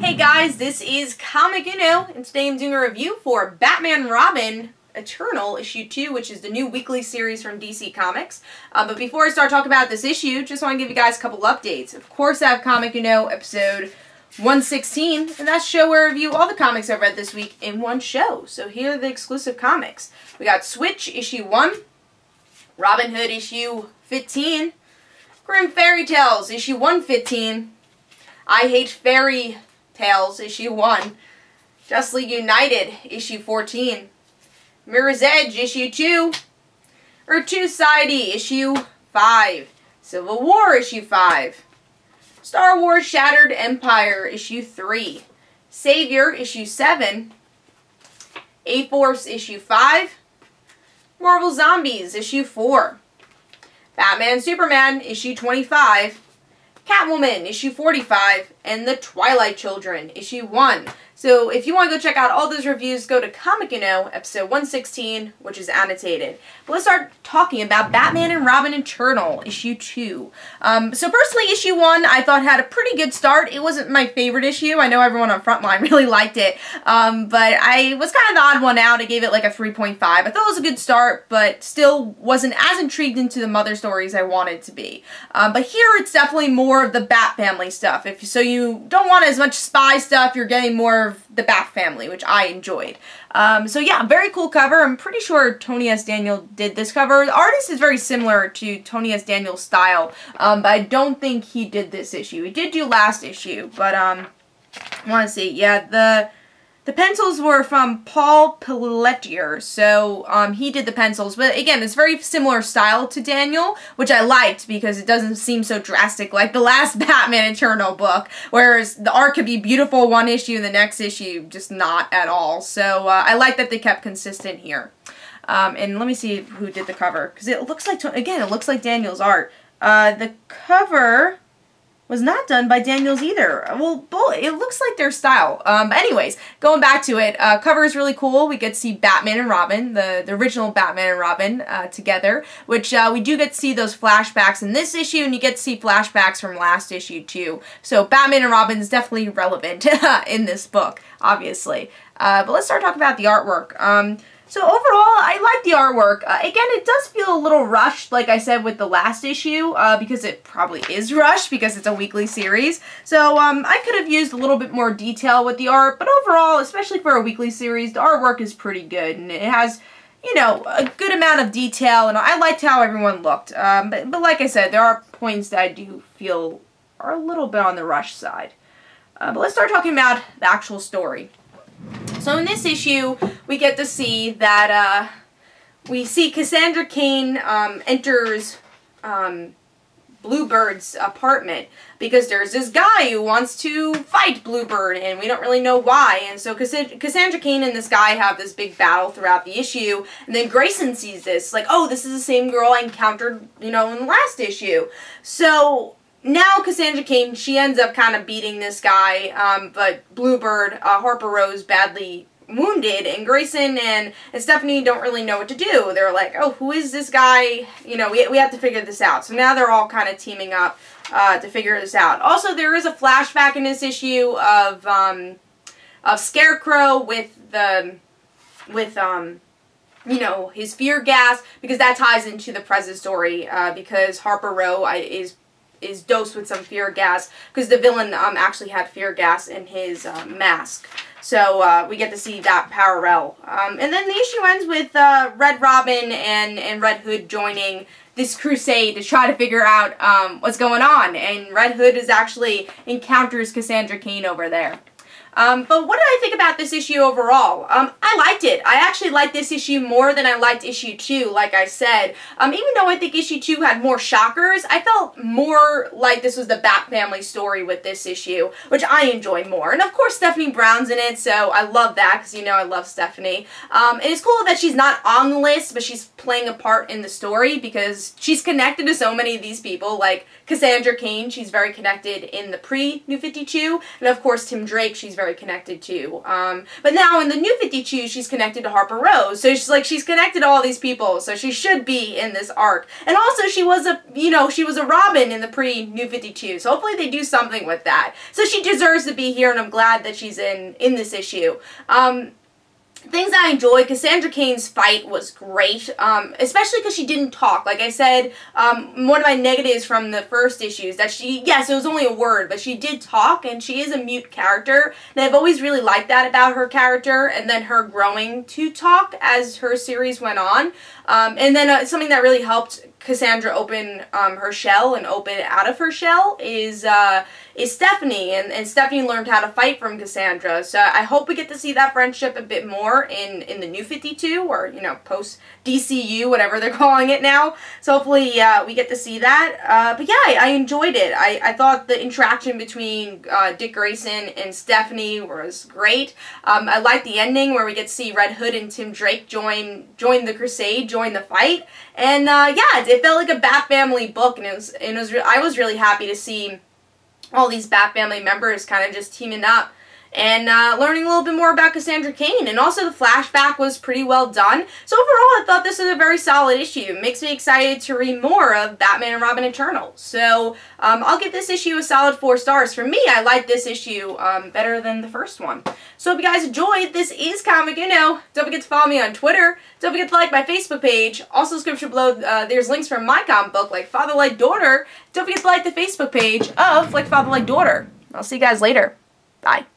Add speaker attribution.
Speaker 1: Hey guys, this is Comic Uno, and today I'm doing a review for Batman Robin Eternal issue 2, which is the new weekly series from DC Comics. But before I start talking about this issue, just want to give you guys a couple updates. Of course, I have Comic Uno episode 116, and that's a show where I review all the comics I've read this week in one show. So here are the exclusive comics. We got Switch issue 1, Robin Hood issue 15, Grim Fairy Tales issue 115, I Hate Fairy Tales issue 1, Justice League United issue 14, Mirror's Edge issue 2, Earth 2 Society issue 5, Civil War issue 5, Star Wars Shattered Empire issue 3, Savior issue 7, A-Force issue 5, Marvel Zombies issue 4, Batman Superman issue 25, Catwoman issue 45, and The Twilight Children issue 1. So if you want to go check out all those reviews, go to Comic Uno episode 116, which is annotated. But let's start talking about Batman and Robin Eternal issue 2. So personally, issue 1 I thought had a pretty good start. It wasn't my favorite issue. I know everyone on Frontline really liked it, but I was kind of the odd one out. I gave it like a 3.5. I thought it was a good start, but still wasn't as intrigued into the mother stories I wanted to be. But here it's definitely more of the Bat family stuff. So you don't want as much spy stuff, you're getting more of the Bat family, which I enjoyed. So yeah, very cool cover. I'm pretty sure Tony S. Daniel did this cover. The artist is very similar to Tony S. Daniel's style, but I don't think he did this issue. He did do last issue, but I want to see. Yeah, the pencils were from Paul Pelletier, so he did the pencils. But again, it's very similar style to Daniel, which I liked because it doesn't seem so drastic like the last Batman Eternal book, whereas the art could be beautiful one issue and the next issue just not at all. So I like that they kept consistent here. And let me see who did the cover, because it looks like, again, it looks like Daniel's art. The cover was not done by Daniels either. Well, it looks like their style. But anyways, going back to it, cover is really cool. We get to see Batman and Robin, the original Batman and Robin together, which we do get to see those flashbacks in this issue, and you get to see flashbacks from last issue too. So Batman and Robin is definitely relevant in this book, obviously. But let's start talking about the artwork. So overall, I like the artwork. Again, it does feel a little rushed, like I said with the last issue, because it probably is rushed because it's a weekly series. So I could have used a little bit more detail with the art, but overall, especially for a weekly series, the artwork is pretty good, and it has, you know, a good amount of detail, and I liked how everyone looked. But like I said, there are points that I do feel are a little bit on the rush side. But let's start talking about the actual story. So in this issue, we get to see that, we see Cassandra Cain enters Bluebird's apartment because there's this guy who wants to fight Bluebird, and we don't really know why. And so Cassandra Cain and this guy have this big battle throughout the issue, and then Grayson sees this, like, oh, this is the same girl I encountered, you know, in the last issue. So now Cassandra Cain, she ends up kind of beating this guy, but Bluebird, Harper Rose, badly wounded, and Grayson and Stephanie don't really know what to do. They're like, oh, who is this guy? You know, we have to figure this out. So now they're all kind of teaming up to figure this out. Also, there is a flashback in this issue of Scarecrow with you know, his fear gas, because that ties into the present story, because Harper Row is dosed with some fear gas, because the villain actually had fear gas in his mask. So we get to see that parallel. And then the issue ends with Red Robin and Red Hood joining this crusade to try to figure out what's going on. And Red Hood actually encounters Cassandra Cain over there. But what did I think about this issue overall? I liked it. I actually liked this issue more than I liked issue 2, like I said. Even though I think issue 2 had more shockers, I felt more like this was the Bat family story with this issue, which I enjoy more. And of course Stephanie Brown's in it, so I love that, because you know I love Stephanie. And it's cool that she's not on the list, but she's playing a part in the story, because she's connected to so many of these people, like Cassandra Cain, she's very connected in the pre-New 52, and of course Tim Drake, she's very very connected to. But now in the New 52, she's connected to Harper Rose. So she's connected to all these people. So she should be in this arc. And also she was a Robin in the pre-New 52. So hopefully they do something with that. So she deserves to be here, and I'm glad that she's in this issue. Things I enjoyed, Cassandra Cain's fight was great, especially because she didn't talk. Like I said, one of my negatives from the first issue is that yes, it was only a word, but she did talk, and she is a mute character, and I've always really liked that about her character, and then her growing to talk as her series went on. And then something that really helped Cassandra open her shell and open out of her shell is Stephanie, and Stephanie learned how to fight from Cassandra. So I hope we get to see that friendship a bit more in the New 52, or post DCU, whatever they're calling it now. So hopefully we get to see that. But yeah, I enjoyed it. I thought the interaction between Dick Grayson and Stephanie was great. I liked the ending where we get to see Red Hood and Tim Drake join the crusade, join the fight, and yeah, it felt like a Bat Family book, and I was really happy to see all these Bat Family members kind of just teaming up and learning a little bit more about Cassandra Cain. And also the flashback was pretty well done. So overall, I thought this was a very solid issue. It makes me excited to read more of Batman and Robin Eternal. So I'll give this issue a solid 4 stars. For me, I like this issue better than the first one. So if you guys enjoyed, this is Comic Uno. Don't forget to follow me on Twitter. Don't forget to like my Facebook page. Also, description below, there's links from my comic book, like Father Like Daughter. Don't forget to like the Facebook page of Like Father Like Daughter. I'll see you guys later. Bye.